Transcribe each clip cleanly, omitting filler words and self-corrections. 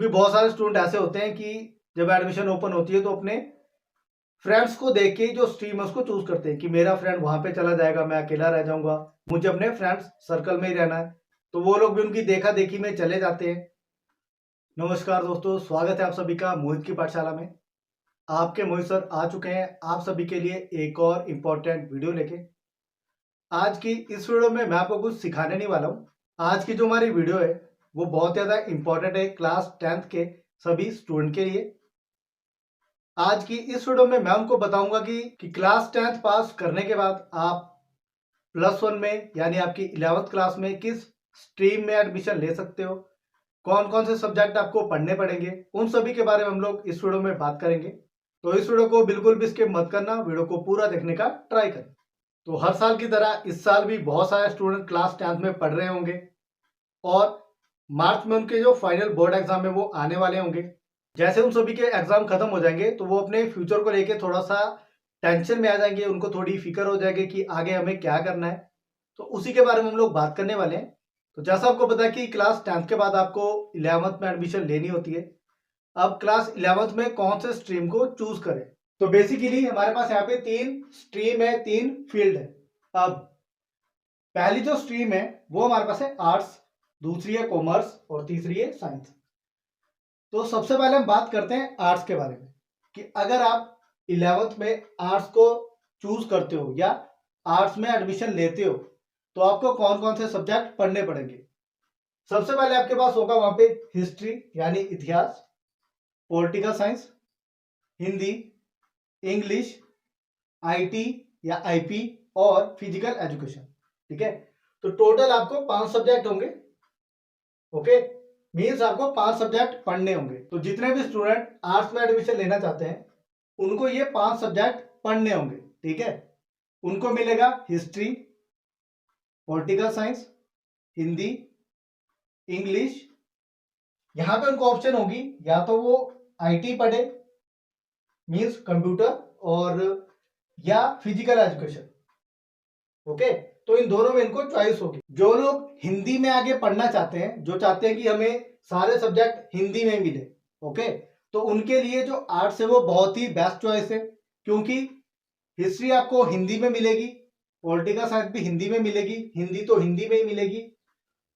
क्योंकि बहुत सारे स्टूडेंट ऐसे होते हैं कि जब एडमिशन ओपन होती है तो अपने फ्रेंड्स को देख के जो स्ट्रीम है उसको चूज करते हैं कि मेरा फ्रेंड वहां पे चला जाएगा, मैं अकेला रह जाऊंगा, मुझे अपने फ्रेंड्स सर्कल में ही रहना है। तो वो लोग भी उनकी देखा देखी में चले जाते हैं। नमस्कार दोस्तों, स्वागत है आप सभी का मोहित की पाठशाला में। आपके मोहित सर आ चुके हैं आप सभी के लिए एक और इम्पोर्टेंट वीडियो लेके। आज की इस वीडियो में मैं आपको कुछ सिखाने नहीं वाला हूँ। आज की जो हमारी वीडियो है वो बहुत ज़्यादा इम्पोर्टेंट है क्लास 10th के सभी स्टूडेंट के लिए। आज की इस वीडियो में मैं उनको बताऊंगा कि क्लास 10th पास करने के बाद आप +1 में यानी आपकी 11th क्लास में किस स्ट्रीम में एडमिशन ले सकते हो, कौन कौन से सब्जेक्ट आपको पढ़ने पड़ेंगे, उन सभी के बारे में हम लोग इस वीडियो में बात करेंगे। तो इस वीडियो को बिल्कुल भी स्किप मत करना, वीडियो को पूरा देखने का ट्राई करें। तो हर साल की तरह इस साल भी बहुत सारे स्टूडेंट क्लास 10th में पढ़ रहे होंगे और मार्च में उनके जो फाइनल बोर्ड एग्जाम है वो आने वाले होंगे। जैसे उन सभी के एग्जाम खत्म हो जाएंगे तो वो अपने फ्यूचर को लेके थोड़ा सा टेंशन में आ जाएंगे, उनको थोड़ी फिक्र हो जाएगी कि आगे हमें क्या करना है। तो उसी के बारे में हम लोग बात करने वाले हैं। तो जैसा आपको पता है कि क्लास 10th के बाद आपको 11th में एडमिशन लेनी होती है। अब क्लास 11th में कौन से स्ट्रीम को चूज करें। तो बेसिकली हमारे पास यहाँ पे 3 स्ट्रीम है, 3 फील्ड है। अब पहली जो स्ट्रीम है वो हमारे पास है आर्ट्स, दूसरी है कॉमर्स और तीसरी है साइंस। तो सबसे पहले हम बात करते हैं आर्ट्स के बारे में कि अगर आप 11th में आर्ट्स को चूज करते हो या आर्ट्स में एडमिशन लेते हो तो आपको कौन कौन से सब्जेक्ट पढ़ने पड़ेंगे। सबसे पहले आपके पास होगा वहां पे हिस्ट्री यानी इतिहास, political science, Hindi, English, IT या आईपी और फिजिकल एजुकेशन। ठीक है, तो टोटल आपको 5 सब्जेक्ट होंगे। ओके, मीन्स आपको 5 सब्जेक्ट पढ़ने होंगे। तो जितने भी स्टूडेंट आर्ट्स में एडमिशन लेना चाहते हैं उनको ये 5 सब्जेक्ट पढ़ने होंगे। ठीक है, उनको मिलेगा history, political science, Hindi, English. यहां पे उनको ऑप्शन होगी या तो वो आईटी पढ़े मीन्स कंप्यूटर और या फिजिकल एजुकेशन। ओके, तो इन दोनों में इनको चॉइस होगी। जो लोग हिंदी में आगे पढ़ना चाहते हैं, जो चाहते हैं कि हमें सारे सब्जेक्ट हिंदी में मिले, ओके, तो उनके लिए जो आर्ट्स है वो बहुत ही बेस्ट चॉइस है। क्योंकि हिस्ट्री आपको हिंदी में मिलेगी, पॉलिटिकल साइंस भी हिंदी में मिलेगी, हिंदी तो हिंदी में ही मिलेगी।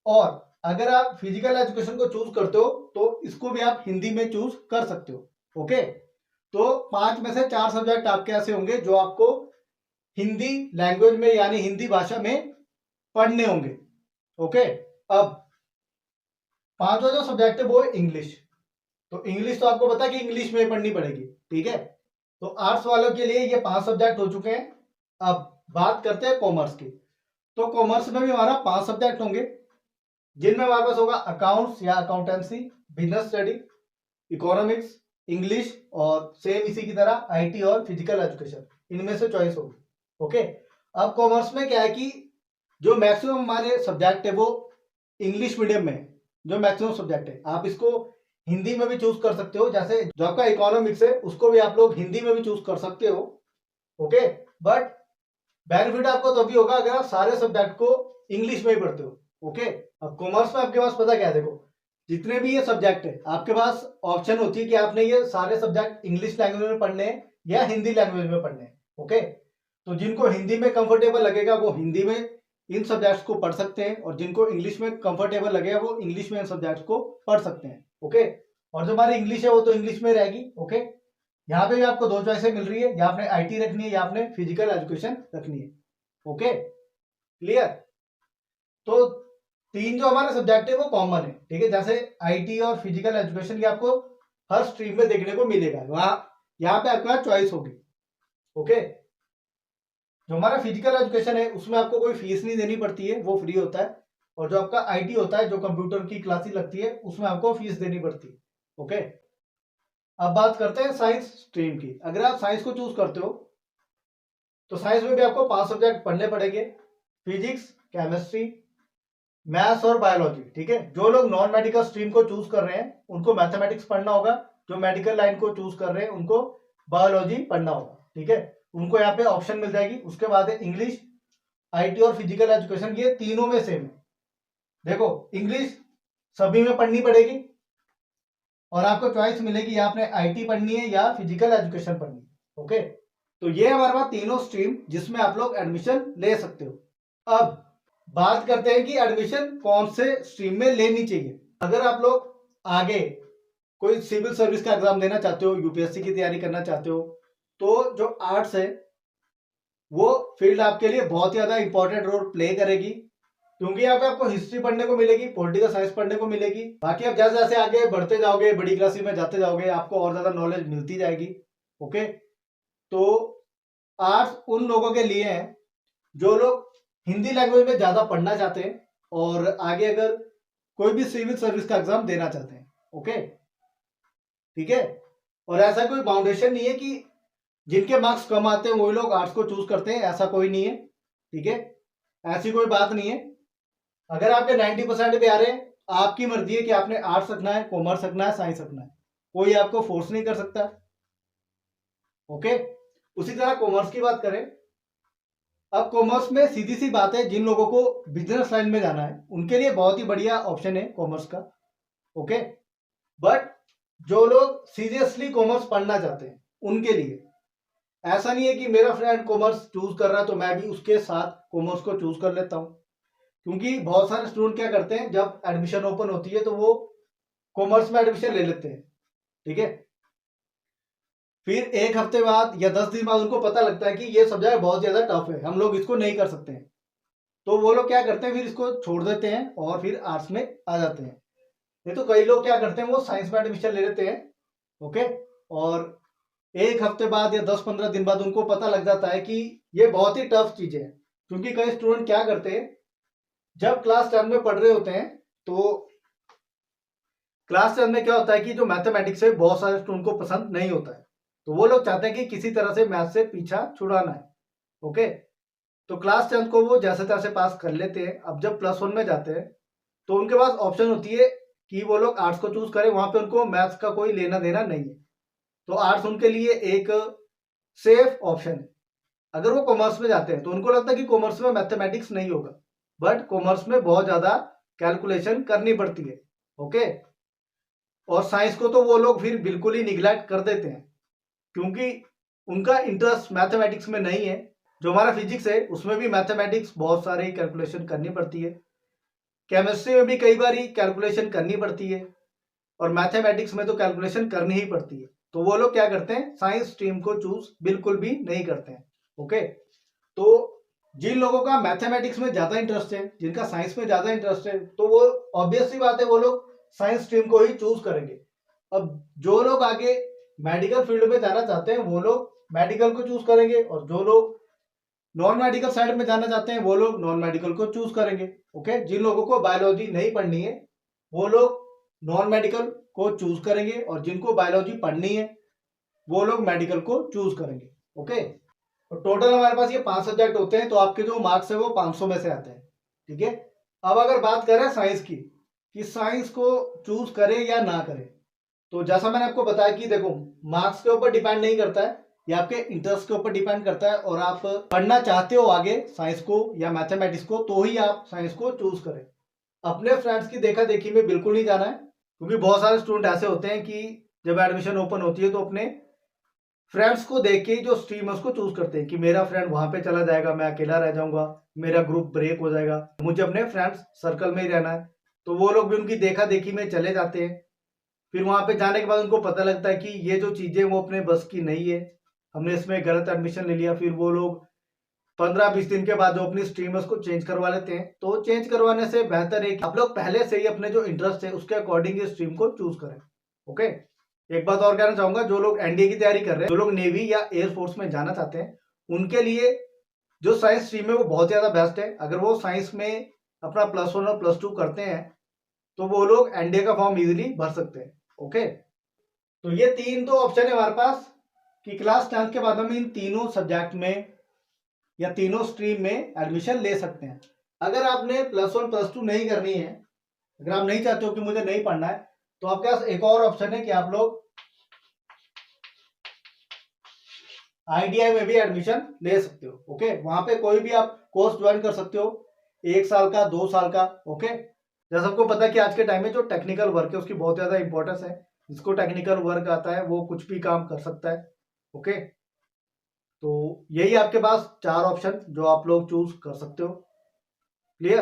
और अगर आप फिजिकल एजुकेशन को चूज करते हो तो इसको भी आप हिंदी में चूज कर सकते हो। ओके, तो 5 में से 4 सब्जेक्ट आपके ऐसे होंगे जो आपको हिंदी लैंग्वेज में यानी हिंदी भाषा में पढ़ने होंगे। ओके, अब 5वां जो सब्जेक्ट है वो है इंग्लिश। तो इंग्लिश तो आपको पता है कि इंग्लिश में पढ़नी पड़ेगी। ठीक है, तो आर्ट्स वालों के लिए ये 5 सब्जेक्ट हो चुके हैं। अब बात करते हैं कॉमर्स की। तो कॉमर्स में भी हमारा 5 सब्जेक्ट होंगे जिनमें हमारे पास होगा अकाउंट्स या accountancy, business study, economics, English और सेम इसी की तरह आईटी और फिजिकल एजुकेशन। इनमें से चॉइस होगी। ओके, अब कॉमर्स में क्या है कि जो मैक्सिमम हमारे सब्जेक्ट है वो इंग्लिश मीडियम में, जो मैक्सिमम सब्जेक्ट है आप इसको हिंदी में भी चूज कर सकते हो। जैसे जो आपका इकोनॉमिक्स है उसको भी आप लोग हिंदी में भी चूज कर सकते हो। ओके, बट बेनिफिट आपको तभी होगा अगर आप सारे सब्जेक्ट को इंग्लिश में ही पढ़ते हो। ओके, अब कॉमर्स में आपके पास पता क्या है, देखो जितने भी ये सब्जेक्ट है आपके पास ऑप्शन होती है कि आपने ये सारे सब्जेक्ट इंग्लिश लैंग्वेज में पढ़ने हैं या हिंदी लैंग्वेज में पढ़ने हैं। ओके, तो जिनको हिंदी में कंफर्टेबल लगेगा वो हिंदी में इन सब्जेक्ट्स को पढ़ सकते हैं और जिनको इंग्लिश में कंफर्टेबल लगेगा वो इंग्लिश में इन सब्जेक्ट्स को पढ़ सकते हैं। ओके, और जो हमारी इंग्लिश है वो तो इंग्लिश में रहेगी। ओके, यहाँ पे भी आपको 2 चॉइसें मिल रही है, या आपने आईटी रखनी है या आपने फिजिकल एजुकेशन रखनी है। Okay, clear. तो 3 जो हमारे सब्जेक्ट है वो कॉमन है। ठीक है, जैसे आईटी और फिजिकल एजुकेशन ये आपको हर स्ट्रीम में देखने को मिलेगा, वहां यहाँ पे आपके पास चॉइस होगी। ओके, जो हमारा फिजिकल एजुकेशन है उसमें आपको कोई फीस नहीं देनी पड़ती है, वो फ्री होता है। और जो आपका आईटी होता है, जो कंप्यूटर की क्लासेस लगती है, उसमें आपको फीस देनी पड़ती है। ओके, अब बात करते हैं साइंस स्ट्रीम की। अगर आप साइंस को चूज करते हो तो साइंस में भी आपको 5 सब्जेक्ट पढ़ने पड़ेंगे, फिजिक्स, केमिस्ट्री, मैथ्स और बायोलॉजी। ठीक है, जो लोग नॉन मेडिकल स्ट्रीम को चूज कर रहे हैं उनको मैथमेटिक्स पढ़ना होगा, जो मेडिकल लाइन को चूज कर रहे हैं उनको बायोलॉजी पढ़ना होगा। ठीक है, उनको यहाँ पे ऑप्शन मिल जाएगी। उसके बाद है इंग्लिश, आईटी और फिजिकल एजुकेशन, ये तीनों में सेम है। देखो इंग्लिश सभी में पढ़नी पड़ेगी, और आपको चॉइस मिलेगी आपने आईटी पढ़नी है या फिजिकल एजुकेशन पढ़नी है। ओके, तो ये हमारे पास तीनों स्ट्रीम जिसमें आप लोग एडमिशन ले सकते हो। अब बात करते हैं कि एडमिशन कौन से स्ट्रीम में लेनी चाहिए। अगर आप लोग आगे कोई सिविल सर्विस का एग्जाम देना चाहते हो, यूपीएससी की तैयारी करना चाहते हो, तो जो आर्ट्स है वो फील्ड आपके लिए बहुत ही ज्यादा इंपॉर्टेंट रोल प्ले करेगी, क्योंकि यहाँ पे आपको हिस्ट्री पढ़ने को मिलेगी, पॉलिटिकल साइंस पढ़ने को मिलेगी। बाकी आप जैसे जैसे आगे बढ़ते जाओगे, बड़ी क्लासेस में जाते जाओगे, आपको और ज्यादा नॉलेज मिलती जाएगी। ओके, तो आर्ट्स उन लोगों के लिए है जो लोग हिंदी लैंग्वेज में ज्यादा पढ़ना चाहते हैं और आगे अगर कोई भी सिविल सर्विस का एग्जाम देना चाहते हैं। ओके, ठीक है। और ऐसा कोई बाउंडेशन नहीं है कि जिनके मार्क्स कम आते हैं वही लोग आर्ट्स को चूज करते हैं, ऐसा कोई नहीं है। ठीक है, ऐसी कोई बात नहीं है। अगर आपके 90% भी आ रहे हैं, आपकी मर्जी है कि आपने आर्ट्स रखना है, कॉमर्स रखना है, साइंस रखना है, कोई आपको फोर्स नहीं कर सकता। ओके, उसी तरह कॉमर्स की बात करें। अब कॉमर्स में सीधी सी बात है, जिन लोगों को बिजनेस लाइन में जाना है उनके लिए बहुत ही बढ़िया ऑप्शन है कॉमर्स का। ओके, बट जो लोग सीरियसली कॉमर्स पढ़ना चाहते हैं उनके लिए ऐसा नहीं है कि मेरा फ्रेंड कॉमर्स चूज कर रहा है तो मैं भी उसके साथ कॉमर्स को चूज कर लेता हूं, क्योंकि बहुत सारे स्टूडेंट क्या करते हैं, जब एडमिशन ओपन होती है तो वो कॉमर्स में एडमिशन ले लेते हैं। ठीक है, फिर एक हफ्ते बाद या 10 दिन बाद उनको पता लगता है कि ये सब्जेक्ट बहुत ज्यादा टफ है, हम लोग इसको नहीं कर सकते हैं, तो वो लोग क्या करते हैं, फिर इसको छोड़ देते हैं और फिर आर्ट्स में आ जाते हैं। नहीं तो कई लोग क्या करते हैं, वो साइंस में एडमिशन ले लेते हैं। ओके, और एक हफ्ते बाद या 10-15 दिन बाद उनको पता लग जाता है कि ये बहुत ही टफ चीज है। क्योंकि कई स्टूडेंट क्या करते हैं, जब क्लास 10 में पढ़ रहे होते हैं तो क्लास 10 में क्या होता है कि जो मैथमेटिक्स है बहुत सारे स्टूडेंट को पसंद नहीं होता है, तो वो लोग चाहते हैं कि किसी तरह से मैथ से पीछा छुड़ाना है। ओके, तो क्लास 10 को वो जैसे तैसे पास कर लेते हैं। अब जब +1 में जाते हैं तो उनके पास ऑप्शन होती है कि वो लोग आर्ट्स को चूज करें, वहां पे उनको मैथ्स का कोई लेना देना नहीं है, तो आर्ट्स उनके लिए एक सेफ ऑप्शन है। अगर वो कॉमर्स में जाते हैं तो उनको लगता है कि कॉमर्स में मैथमेटिक्स नहीं होगा, बट कॉमर्स में बहुत ज्यादा कैलकुलेशन करनी पड़ती है। ओके, और साइंस को तो वो लोग फिर बिल्कुल ही निग्लेक्ट कर देते हैं, क्योंकि उनका इंटरेस्ट मैथमेटिक्स में नहीं है। जो हमारा फिजिक्स है उसमें भी मैथमेटिक्स बहुत सारी कैलकुलेशन करनी पड़ती है, केमिस्ट्री में भी कई बार कैलकुलेशन करनी पड़ती है, और मैथमेटिक्स में तो कैलकुलेशन करनी ही पड़ती है। तो वो लोग क्या करते हैं, साइंस स्ट्रीम को चूज बिल्कुल भी नहीं करते हैं। ओके, तो जिन लोगों का मैथमेटिक्स में ज्यादा इंटरेस्ट है, जिनका साइंस में ज्यादा इंटरेस्ट है, तो वो ऑब्वियस सी बात है वो लोग साइंस स्ट्रीम को ही चूज करेंगे। अब जो लोग आगे मेडिकल फील्ड में जाना चाहते हैं वो लोग मेडिकल को चूज करेंगे, और जो लोग नॉन मेडिकल साइड में जाना चाहते हैं वो लोग नॉन मेडिकल को चूज करेंगे। ओके, जिन लोगों को बायोलॉजी नहीं पढ़नी है वो लोग नॉन मेडिकल को चूज करेंगे, और जिनको बायोलॉजी पढ़नी है वो लोग मेडिकल को चूज करेंगे। ओके, तो टोटल हमारे पास ये 5 सब्जेक्ट होते हैं, तो आपके जो मार्क्स है वो 500 में से आते हैं। ठीक है, अब अगर बात करें साइंस की कि साइंस को चूज करें या ना करें, तो जैसा मैंने आपको बताया कि देखो, मार्क्स के ऊपर डिपेंड नहीं करता है, ये आपके इंटरेस्ट के ऊपर डिपेंड करता है, और आप पढ़ना चाहते हो आगे साइंस को या मैथमेटिक्स को तो ही आप साइंस को चूज करें। अपने फ्रेंड्स की देखा देखी में बिल्कुल नहीं जाना है, क्योंकि बहुत सारे स्टूडेंट ऐसे होते हैं कि जब एडमिशन ओपन होती है तो अपने फ्रेंड्स को देख के जो स्ट्रीम है उसको चूज करते हैं कि मेरा फ्रेंड वहां पे चला जाएगा, मैं अकेला रह जाऊंगा, मेरा ग्रुप ब्रेक हो जाएगा, मुझे अपने फ्रेंड्स सर्कल में ही रहना है। तो वो लोग भी उनकी देखा देखी में चले जाते हैं। फिर वहां पे जाने के बाद उनको पता लगता है कि ये जो चीजें वो अपने बस की नहीं है, हमने इसमें गलत एडमिशन ले लिया। फिर वो लोग 15-20 दिन के बाद जो अपनी स्ट्रीम है उसको चेंज करवा लेते हैं। तो चेंज करवाने से बेहतर है कि आप लोग पहले से ही अपने जो इंटरेस्ट है उसके अकॉर्डिंग स्ट्रीम को चूज करें। ओके, एक बात और कहना चाहूंगा, जो लोग एनडीए की तैयारी कर रहे हैं, जो लोग नेवी या एयरफोर्स में जाना चाहते हैं, उनके लिए जो साइंस स्ट्रीम है वो बहुत ज्यादा बेस्ट है। अगर वो साइंस में अपना +1 और +2 करते हैं तो वो लोग एनडीए का फॉर्म इजिली भर सकते हैं। ओके, तो ये 3 तो ऑप्शन है हमारे पास कि क्लास 10 के बाद हम इन तीनों सब्जेक्ट में या तीनों स्ट्रीम में एडमिशन ले सकते हैं। अगर आपने +1 +2 नहीं करनी है, अगर आप नहीं चाहते हो कि मुझे नहीं पढ़ना है, तो आपके पास एक और ऑप्शन है कि आप लोग आईटीआई में भी एडमिशन ले सकते हो। ओके, वहां पे कोई भी आप कोर्स ज्वाइन कर सकते हो, 1 साल का, 2 साल का। ओके, जैसा आपको पता है कि आज के टाइम में जो टेक्निकल वर्क है उसकी बहुत ज्यादा इंपॉर्टेंस है, जिसको टेक्निकल वर्क आता है वो कुछ भी काम कर सकता है। ओके, तो यही आपके पास 4 ऑप्शन जो आप लोग चूज कर सकते हो। क्लियर?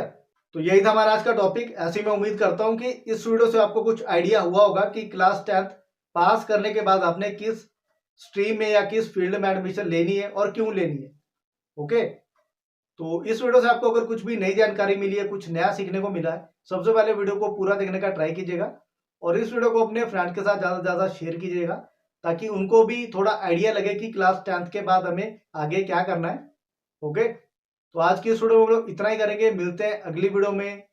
तो यही था हमारा आज का टॉपिक। ऐसे मैं उम्मीद करता हूं कि इस वीडियो से आपको कुछ आइडिया हुआ होगा कि क्लास 10th पास करने के बाद आपने किस स्ट्रीम में या किस फील्ड में एडमिशन लेनी है और क्यों लेनी है। ओके, तो इस वीडियो से आपको अगर कुछ भी नई जानकारी मिली है, कुछ नया सीखने को मिला है, सबसे पहले वीडियो को पूरा देखने का ट्राई कीजिएगा और इस वीडियो को अपने फ्रेंड के साथ ज़्यादा से ज़्यादा शेयर कीजिएगा ताकि उनको भी थोड़ा आइडिया लगे कि क्लास 10th के बाद हमें आगे क्या करना है। ओके, तो आज की इस वीडियो में हम लोग इतना ही करेंगे। मिलते हैं अगली वीडियो में।